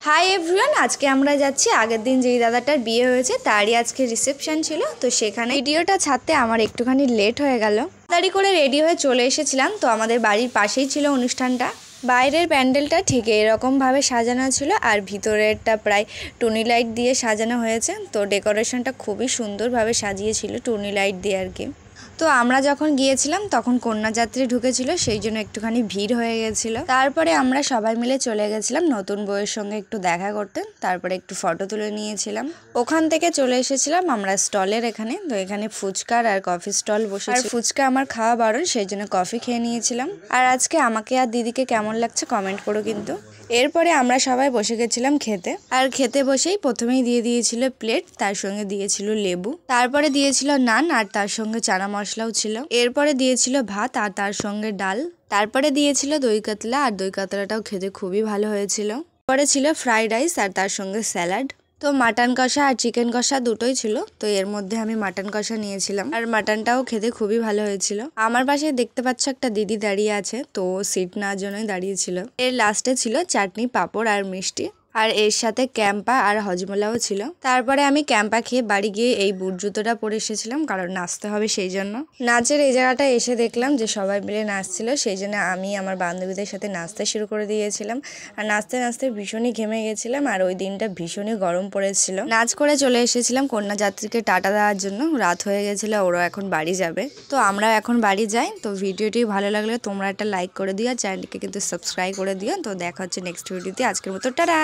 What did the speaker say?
Hi everyone, আজকে আমরা যাচ্ছি আগের দিন যেই দাদাটার বিয়ে হয়েছে তারই আজকে রিসেপশন ছিল। তো সেখানে ভিডিওটা ছাড়তে আমার একটুখানি লেট হয়ে গেল। তাড়াতাড়ি করে রেডি হয়ে চলে এসেছিলাম। তো আমাদের বাড়ির পাশেই ছিল অনুষ্ঠানটা। বাইরের প্যান্ডেলটা ঠিক এরকমভাবে সাজানো ছিল আর ভিতরেরটা প্রায় টুনি লাইট দিয়ে সাজানো হয়েছে। তো ডেকোরেশনটা খুবই সুন্দরভাবে সাজিয়েছিল টুনি লাইট দিয়ে আর কি। তো আমরা যখন গিয়েছিলাম তখন কন্যাযাত্রী ঢুকেছিল, সেই জন্য একটুখানি ভিড় হয়ে গেছিলো। তারপরে আমরা সবাই মিলে চলে গেছিলাম নতুন বউয়ের সঙ্গে একটু দেখা করতে। তারপরে একটু ফটো তুলে নিয়েছিলাম। ওখান থেকে চলে এসেছিলাম আমরা স্টলের এখানে। তো এখানে ফুচকার আর কফি স্টল বসে, আর ফুচকা আমার খাওয়া বারণ, সেই জন্য কফি খেয়ে নিয়েছিলাম। আর আজকে আমাকে আর দিদিকে কেমন লাগছে কমেন্ট করো কিন্তু। এরপরে আমরা সবাই বসে গেছিলাম খেতে। আর খেতে বসেই প্রথমেই দিয়ে দিয়েছিল প্লেট, তার সঙ্গে দিয়েছিল লেবু, তারপরে দিয়েছিল নান আর তার সঙ্গে চানা মশলাও ছিল। এরপরে দিয়েছিল ভাত আর তার সঙ্গে ডাল। তারপরে দিয়েছিল দই কাতলা, আর দই কাতলাটাও খেতে খুবই ভালো হয়েছিল। পরে ছিল ফ্রাইড রাইস আর তার সঙ্গে স্যালাড। তো মাটন কষা আর চিকেন কষা দুটোই ছিল। তো এর মধ্যে আমি মাটন কষা নিয়েছিলাম, আর মাটনটাও খেতে খুবই ভালো হয়েছিল। আমার পাশে দেখতে পাচ্ছ একটা দিদি দাঁড়িয়ে আছে, তো সিট নেওয়ার জন্যই দাঁড়িয়েছিল। এর লাস্টে ছিল চাটনি, পাঁপড় আর মিষ্টি, আর এর সাথে ক্যাম্পা আর হজমোলাও ছিল। তারপরে আমি ক্যাম্পা খেয়ে বাড়ি গিয়ে এই বুট জুতোটা পরে এসেছিলাম, কারণ নাচতে হবে সেই জন্য। নাচের এই জায়গাটা এসে দেখলাম যে সবাই মিলে নাচছিল, সেই জন্য আমি আমার বান্ধবীদের সাথে নাচতে শুরু করে দিয়েছিলাম। আর নাচতে নাচতে ভীষণই ঘেমে গেছিলাম, আর ওই দিনটা ভীষণই গরম পড়েছিল। নাচ করে চলে এসেছিলাম কন্যাযাত্রীকে টাটা দেওয়ার জন্য। রাত হয়ে গেছিলো, ওরা এখন বাড়ি যাবে। তো আমরা এখন বাড়ি যাই। তো ভিডিওটি ভালো লাগলে তোমরা একটা লাইক করে দিও, আর চ্যানেলটিকে কিন্তু সাবস্ক্রাইব করে দিও। তো দেখা হচ্ছে নেক্সট ভিডিওতে। আজকের মতো টাটা।